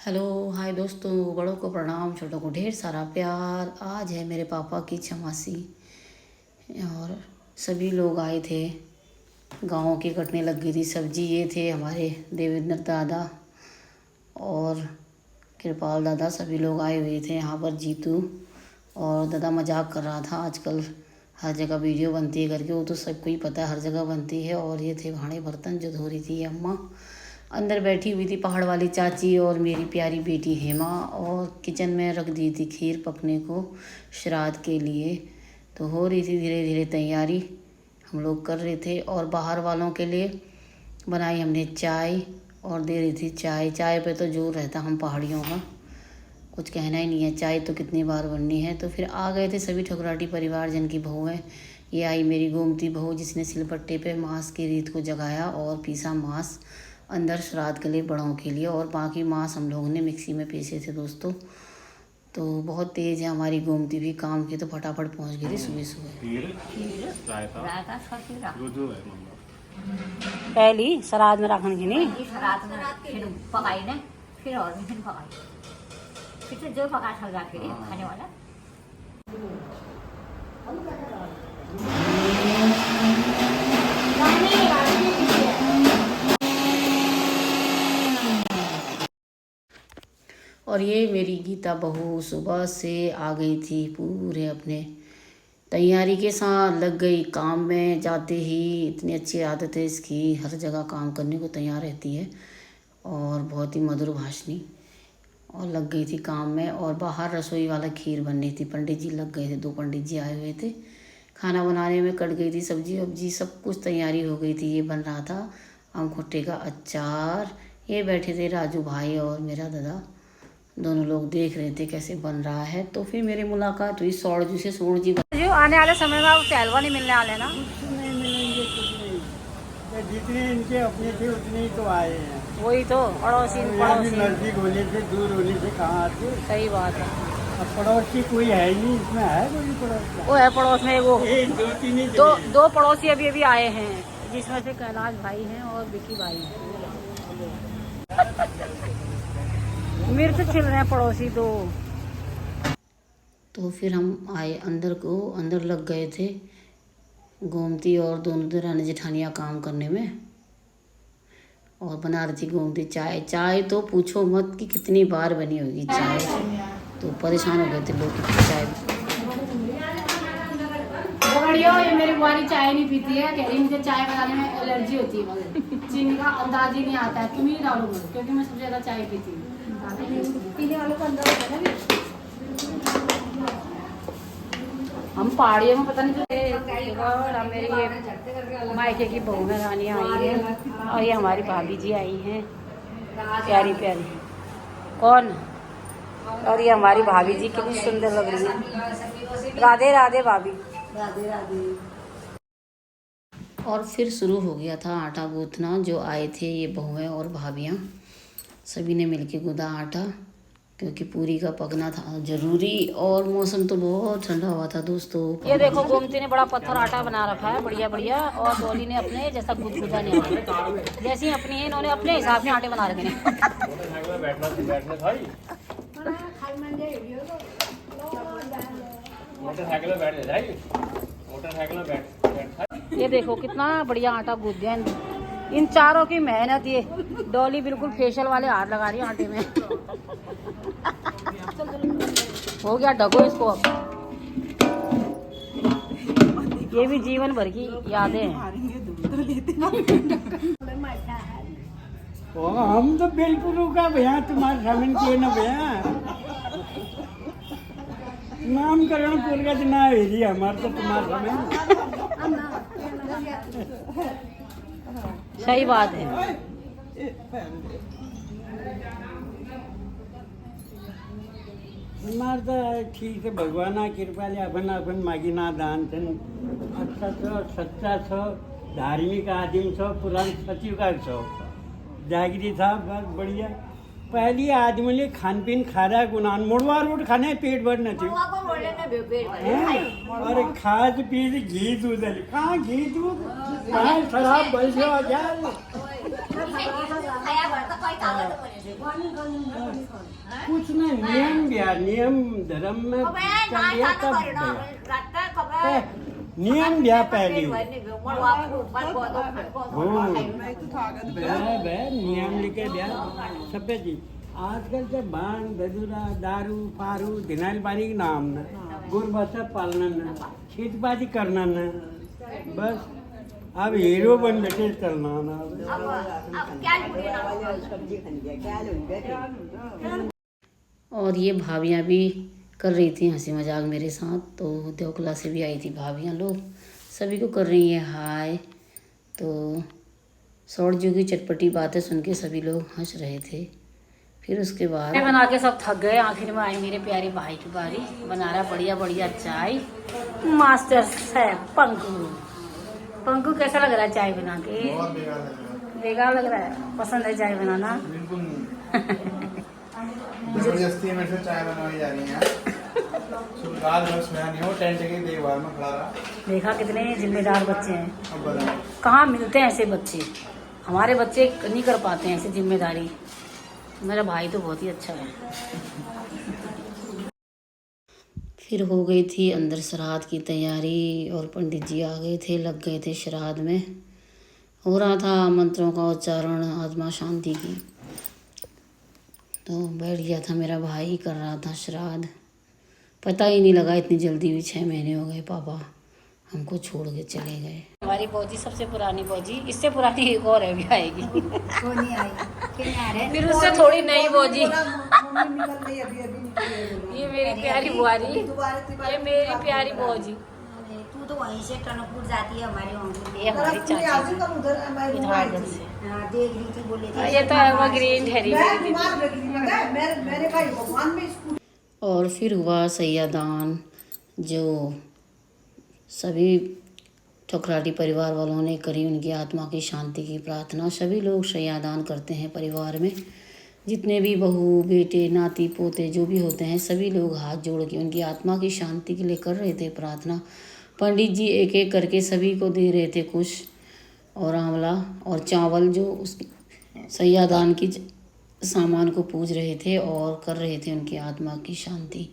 Hello hi दोस्तों, बड़ों को प्रणाम, छोटों को ढेर सारा प्यार। आज है मेरे पापा की छमासी और सभी लोग आए थे। गाँव की कटने लग गई थी सब्जी। ये थे हमारे देवेंद्र दादा और कृपाल दादा, सभी लोग आए हुए थे यहाँ पर। जीतू और दादा मजाक कर रहा था, आजकल हर जगह वीडियो बनती है करके, वो तो सबको ही पता है, हर जगह बनती है। और ये थे भांडे बर्तन जो धो रही थी अम्मा। अंदर बैठी हुई थी पहाड़ वाली चाची और मेरी प्यारी बेटी हेमा, और किचन में रख दी थी खीर पकने को श्राद्ध के लिए। तो हो रही थी धीरे धीरे तैयारी, हम लोग कर रहे थे। और बाहर वालों के लिए बनाई हमने चाय और दे रही थी चाय। चाय पे तो जोर रहता हम पहाड़ियों का, कुछ कहना ही नहीं है, चाय तो कितनी बार बननी है। तो फिर आ गए थे सभी ठकुराटी परिवार जन की बहू है। ये आई मेरी गोमती बहू, जिसने सिलबट्टे पे मांस की रीत को जगाया और पीसा मांस अंदर श्राद्ध के लिए, बड़ों के लिए। और बाकी मांस हम लोगों ने मिक्सी में पीसे थे दोस्तों। तो बहुत तेज़ है हमारी गोमती भी काम की, तो फटाफट पहुंच गई थी सुबह सुबह। पहली श्राद्ध में रखने की नहीं, श्राद्ध में फिर पकाई ने, फिर और भी फिर पकाई, फिर तो जो पका सकता के लिए खाने वाला। और ये मेरी गीता बहू सुबह से आ गई थी, पूरे अपने तैयारी के साथ लग गई काम में। जाते ही इतनी अच्छी आदत है इसकी, हर जगह काम करने को तैयार रहती है और बहुत ही मधुर भाषणी। और लग गई थी काम में। और बाहर रसोई वाला खीर बननी थी, पंडित जी लग गए थे, 2 पंडित जी आए हुए थे। खाना बनाने में कट गई थी सब्जी वब्जी, सब कुछ तैयारी हो गई थी। ये बन रहा था आम खुट्टे का अचार। ये बैठे थे राजू भाई और मेरा दादा, दोनों लोग देख रहे थे कैसे बन रहा है। तो फिर मेरी मुलाकात हुई सोड़ से। सोड़ जी जो आने वाले समय में आपको हलवा नहीं मिलने वाले ना, नहीं मिलेंगे, कुछ नहीं। जितने इनके अपने थे उतने ही तो आए हैं। वही तो पड़ोसी यहाँ भी नजदीक होने से, दूर होने से कहाँ आते। सही बात है। अब पड़ोसी कोई है ही नहीं, इसमें है कोई पड़ोसी? वो है पड़ोस में वो 2-3 ही दो पड़ोसी अभी अभी आए हैं, जिसमें से कैलाश भाई हैं और विकी भाई हैं। मिर्च छिल रहे हैं पड़ोसी दो। तो फिर हम आए अंदर को, अंदर लग गए थे गोमती और दोनों दरानी जेठानियाँ काम करने में। और बना रही थी गोमती चाय। चाय तो पूछो मत कि कितनी बार बनी होगी चाय, तो परेशान हो गए थे लोग कितनी चाय। ये मेरी बुआरी चाय नहीं पीती है, कह रही मुझे चाय बनाने में एलर्जी होती है, मगर चीनी का अंदाज ही नहीं आता है। तुम ही डालो मुझे, क्योंकि मैं सबसे ज्यादा चाय पीती हूँ। पीने वालों का अंदाज होता है ना। हम पहाड़ियों में पता नहीं मेरी ये मायके की बहू में रानी आई है, और ये हमारी भाभी जी आई हैं प्यारी प्यारी। कौन? और ये हमारी भाभी जी कितनी सुंदर लग रही है। राधे राधे भाभी, राधे राधे। और फिर शुरू हो गया था आटा गूंथना। जो आए थे ये बहुएं और भाभियाँ, सभी ने मिलके गूंदा आटा, क्योंकि पूरी का पकना था जरूरी। और मौसम तो बहुत ठंडा हुआ था दोस्तों। ये देखो गोमती ने बड़ा पत्थर आटा बना रखा है, बढ़िया बढ़िया। और डोली ने अपने जैसा गुदगुदा नहीं, जैसी अपनी है, इन्होंने अपने हिसाब से आटे बना रखे हैं। ये देखो कितना बढ़िया आटा गूंद दिया इन चारों की मेहनत। ये डॉली बिल्कुल फेशियल वाले हाथ लगा रही है आटे में। हो गया, ढको इसको अब। ये भी जीवन भर की यादें हैं। हम तो बिल्कुल रुका भैया, तुम्हारे सामने किए ना भैया। नामकरण पूर्व का ना है हमारे तो तुम्हारे सामने। सही बात है। हमारे तो ठीक है, भगवान कृपा ले अपन अपन मागिना दान छन। अच्छा छो, सच्चा छो, धार्मिक आदमी छो, पुराण सचिव का छो, जागरी था, बस बढ़िया। पहली आदमी ने खान पीन खा रहा है, गुनान मुड़वा रोट खाने पेट भर न थे। और खाद पीज घी दूध, कहाँ घी दूध, कहाँ शराब बल कुछ नहीं, नियम दिया, नियम धर्म में चल दिया तब दिया। नियम दिया पहले नियम लिखे दिया सब चीज। आजकल से भांग धतूरा दारू फारू धिनाल पानी के नाम न गुरबसा पालना न खेतबाजी करना न बस अब हीरो बन बैठे चलना ना। और ये भाभियाँ भी कर रही थी हंसी मजाक मेरे साथ। तो देवकला से भी आई थी भाभियाँ लोग, सभी को कर रही है हाय। तो शॉर्ट जो की चटपटी बातें सुन के सभी लोग हंस रहे थे। फिर उसके बाद बना के सब थक गए। आखिर में आई मेरे प्यारे भाई की बारी, बना रहा बढ़िया बढ़िया चाय। Master chef Panku. पंकु कैसा लग रहा है चाय बना के? बेकार लग रहा है। पसंद है चाय बनाना? बिल्कुल नहीं। जबरदस्ती मेरे से चाय बनवाई जा रही है। रात भर सोया नहीं हो, टेंट की देखभाल में खड़ा रहा। देखा कितने जिम्मेदार बच्चे हैं। अब बताओ कहाँ मिलते हैं ऐसे बच्चे। हमारे बच्चे नहीं कर पाते हैं ऐसी जिम्मेदारी। मेरा भाई तो बहुत ही अच्छा है। फिर हो गई थी अंदर श्राद्ध की तैयारी और पंडित जी आ गए थे, लग गए थे श्राद्ध में। हो रहा था मंत्रों का उच्चारण, आत्मा शांति की। तो बैठ गया था मेरा भाई, कर रहा था श्राद्ध। पता ही नहीं लगा इतनी जल्दी भी 6 महीने हो गए पापा हमको छोड़ के चले गए। हमारी बौजी सबसे पुरानी बौजी, इससे पुरानी एक और है भी आएगी। फिर उससे थोड़ी नई बौजी। ये मेरी प्यारी बुआरी, ये मेरी प्यारी बौजी। तू तो वहीं से टनकपुर जाती है हमारे वहाँ। ये हमारी चाची इधर से। देख रही थी बोले थे। ये तो एवरग्रीन ठहरी मेरी दीदी। और फिर हुआ सैयादान, जो सभी ठुकराटी परिवार वालों ने करी, उनकी आत्मा की शांति की प्रार्थना। सभी लोग सैयादान करते हैं परिवार में, जितने भी बहू बेटे नाती पोते जो भी होते हैं, सभी लोग हाथ जोड़ के उनकी आत्मा की शांति के लिए कर रहे थे प्रार्थना। पंडित जी एक एक करके सभी को दे रहे थे कुश और आंवला और चावल, जो उस सैयादान की सामान को पूज रहे थे और कर रहे थे उनकी आत्मा की शांति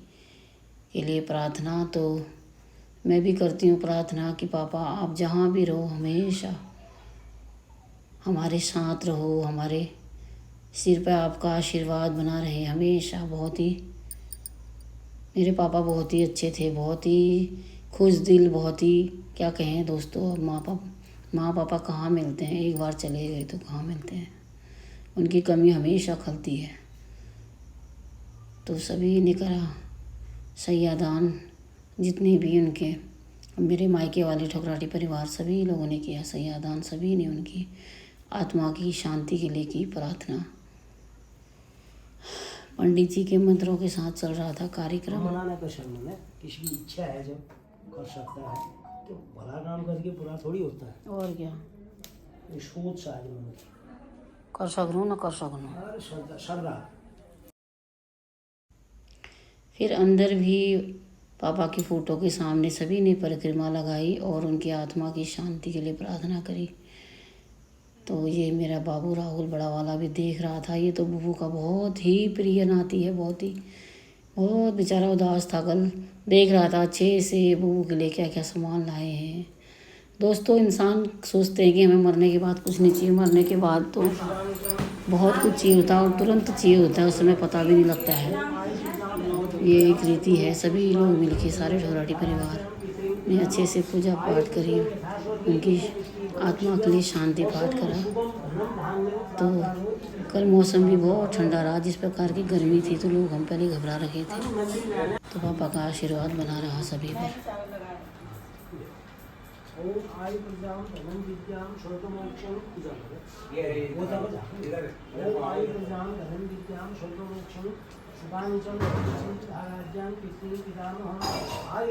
के लिए प्रार्थना। तो मैं भी करती हूँ प्रार्थना कि पापा आप जहाँ भी रहो हमेशा हमारे साथ रहो, हमारे सिर पे आपका आशीर्वाद बना रहे हमेशा। बहुत ही मेरे पापा बहुत ही अच्छे थे, बहुत ही खुश दिल, बहुत ही क्या कहें दोस्तों। अब माँ पापा कहाँ मिलते हैं, एक बार चले गए तो कहाँ मिलते हैं। उनकी कमी हमेशा खलती है। तो सभी ने करा सैयादान, जितने भी उनके मेरे मायके वाले ठुकराटी परिवार सभी लोगों ने किया सैयादान। सभी ने उनकी आत्मा की शांति के लिए की प्रार्थना। पंडित जी के मंत्रों के साथ चल रहा था कार्यक्रम। मनाने का शर्म है, किसी की इच्छा है जो कर सकता है, तो भला काम करके बुरा थोड़ी होता है। और क्या, ये सोच आज मन की। कर सकूँ ना कर सकूँ। अरे श्रद्धा। फिर अंदर भी पापा की फ़ोटो के सामने सभी ने परिक्रमा लगाई और उनकी आत्मा की शांति के लिए प्रार्थना करी। तो ये मेरा बाबू राहुल बड़ा वाला भी देख रहा था। ये तो बुबू का बहुत ही प्रिय नाती है, बहुत बेचारा उदास था कल, देख रहा था अच्छे से बुबू के लिए क्या क्या सामान लाए हैं। दोस्तों, इंसान सोचते हैं कि हमें मरने के बाद कुछ नहीं चाहिए, मरने के बाद तो बहुत कुछ चाहिए होता है और तुरंत चाहिए होता है, उस समय पता भी नहीं लगता है। ये एक रीति है। सभी लोग मिलके सारे ठुकराटी परिवार ने अच्छे से पूजा पाठ करी, उनकी आत्मा के लिए शांति पाठ करा। तो कल मौसम भी बहुत ठंडा रहा, जिस प्रकार की गर्मी थी तो लोग हम पहले घबरा रहे थे। तो पापा का आशीर्वाद बना रहा सभी पर।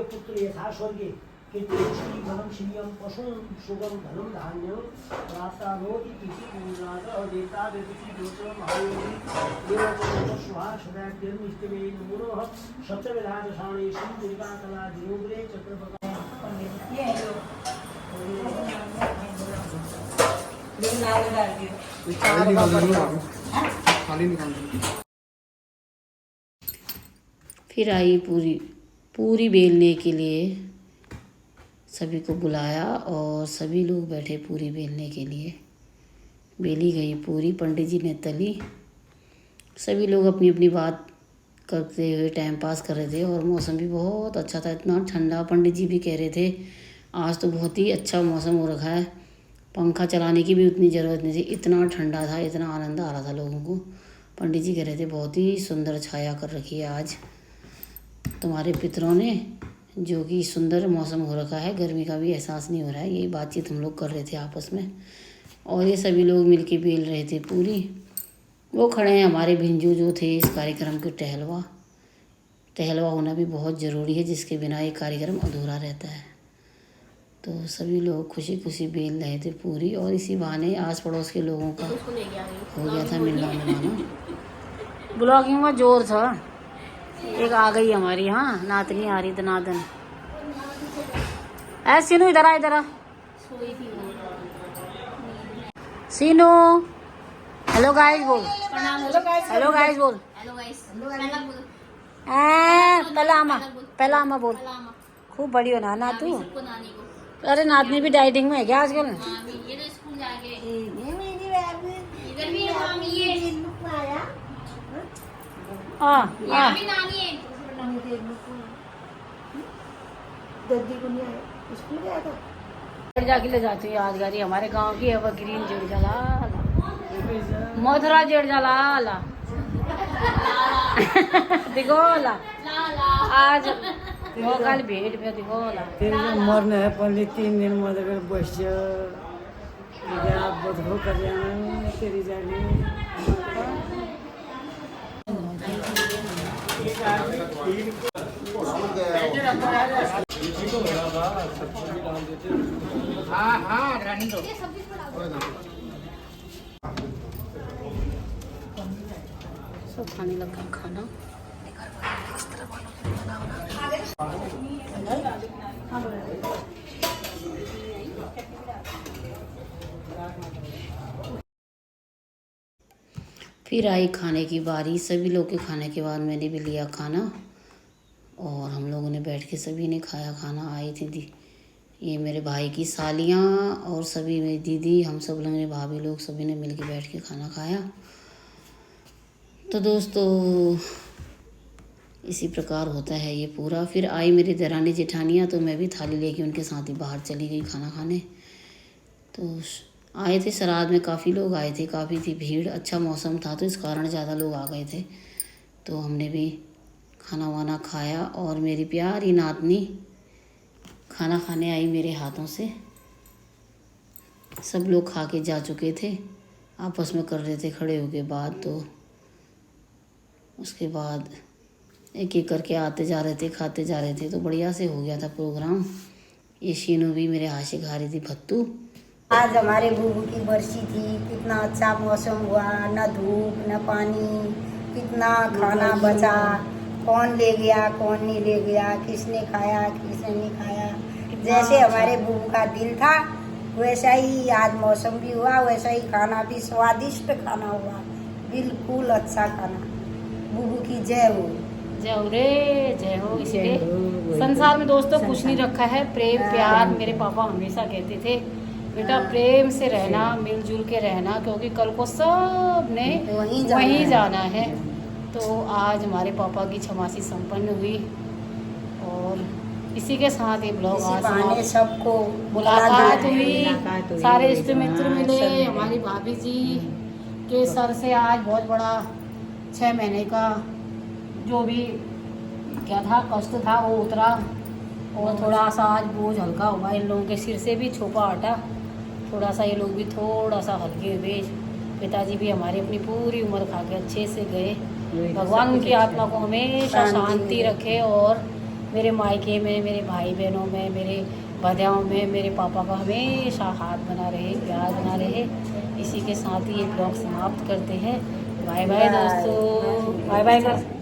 पुत्र यथा स्वर्गे कीर्तिम श्रियम पशु सुगम धनम धान्यम प्राप्तारोति इति पूर्णाद देवता देवती दोषो महायोगी देवतो सुहासदाद्यम इष्टमे नमोः सप्तविधान शाणे श्रीका कला दिनोग्रे चक्रपका ये लाल डाल दियो। थाली निकाल दो। फिर आई पूरी बेलने के लिए सभी को बुलाया और सभी लोग बैठे पूरी बेलने के लिए। बेली गई पूरी, पंडित जी ने तली। सभी लोग अपनी अपनी बात करते हुए टाइम पास कर रहे थे और मौसम भी बहुत अच्छा था, इतना ठंडा। पंडित जी भी कह रहे थे आज तो बहुत ही अच्छा मौसम हो रखा है, पंखा चलाने की भी उतनी ज़रूरत नहीं थी, इतना ठंडा था, इतना आनंद आ रहा था लोगों को। पंडित जी कह रहे थे बहुत ही सुंदर छाया कर रखी है आज तुम्हारे पितरों ने, जो कि सुंदर मौसम हो रखा है, गर्मी का भी एहसास नहीं हो रहा है। यही बातचीत हम लोग कर रहे थे आपस में और ये सभी लोग मिलके बेल रहे थे पूरी। वो खड़े हैं हमारे भिंजू जो थे इस कार्यक्रम के टहलवा होना भी बहुत ज़रूरी है, जिसके बिना ये कार्यक्रम अधूरा रहता है। तो सभी लोग खुशी खुशी बेल रहे थे पूरी और इसी बहाने आस पड़ोस के लोगों का हो गया था मिलना मिलाना। ब्लॉगिंग में जोर था। एक आ गई हमारी, हाँ नातनी आ रही दनादन। ऐ सीनू इधर आ सीनू। हेलो गाइस बोल, हेलो गाइस बोल, पहला आमा बोल। खूब बड़ी हो ना तू। अरे नातनी भी डाइटिंग में है क्या आजकल? जाके ले जाती हूँ यादगारी हमारे गांव की एवरग्रीन जेड़ जला मधुरा जेड़ जला दिगोला आज कल भेट पे दिगोला मरने है पहले 3 दिन मदर बस बदबू कर तेरी जाने। सब खाने लगा खाना। फिर आई खाने की बारी। सभी लोग के खाने के बाद मैंने भी लिया खाना और हम लोगों ने बैठ के सभी ने खाया खाना। आई थी ये मेरे भाई की सालियाँ और सभी मेरी दीदी, हम सब लोगों ने, भाभी लोग सभी ने मिलके बैठ के खाना खाया। तो दोस्तों इसी प्रकार होता है ये पूरा। फिर आई मेरी देरानी जेठानियाँ, तो मैं भी थाली लेके उनके साथ ही बाहर चली गई खाना खाने। तो आए थे श्राद्ध में, काफ़ी लोग आए थे, काफ़ी थी भीड़, अच्छा मौसम था तो इस कारण ज़्यादा लोग आ गए थे। तो हमने भी खाना वाना खाया और मेरी प्यारी नातनी खाना खाने आई मेरे हाथों से। सब लोग खा के जा चुके थे, आपस में कर रहे थे खड़े होके बात। तो उसके बाद एक एक करके आते जा रहे थे, खाते जा रहे थे, तो बढ़िया से हो गया था प्रोग्राम। ये शीनू भी मेरे हाथ से खा रही थी भत्तू। आज हमारे बुबू की बरसी थी, कितना अच्छा मौसम हुआ, न धूप न पानी, कितना खाना बचा, कौन ले गया कौन नहीं ले गया, किसने खाया किसने नहीं खाया। जैसे हमारे बुबू का दिल था वैसा ही आज मौसम भी हुआ, वैसा ही खाना भी स्वादिष्ट खाना हुआ, बिल्कुल अच्छा खाना। बुबू की जय हो। जय हो रे जय हो। इसलिए संसार में दोस्तों कुछ नहीं रखा है, प्रेम प्यार। मेरे पापा हमेशा कहते थे बेटा प्रेम से रहना, मिलजुल के रहना, क्योंकि कल को सब ने वहीं जाना है। तो आज हमारे पापा की छमासी संपन्न हुई और इसी के साथ ये ब्लॉग आज सबको मुलाकात हुई, सारे इष्ट मित्र मिले। हमारी भाभी जी के सर से आज बहुत बड़ा 6 महीने का जो भी क्या था कष्ट था वो उतरा और थोड़ा सा आज बोझ हल्का हुआ। इन लोगों के सिर से भी छोपा हटा, थोड़ा सा ये लोग भी थोड़ा सा हल्के हुए। पिताजी भी हमारे अपनी पूरी उम्र खा के अच्छे से गए। भगवान उनकी आत्मा को हमेशा शांति रखे और मेरे मायके में, मेरे भाई बहनों में, मेरे भदियाओं में मेरे पापा का हमेशा हाथ बना रहे, प्यार बना रहे। इसी के साथ ही ये ब्लॉग समाप्त करते हैं। बाय बाय दोस्तों, बाय बाय कर।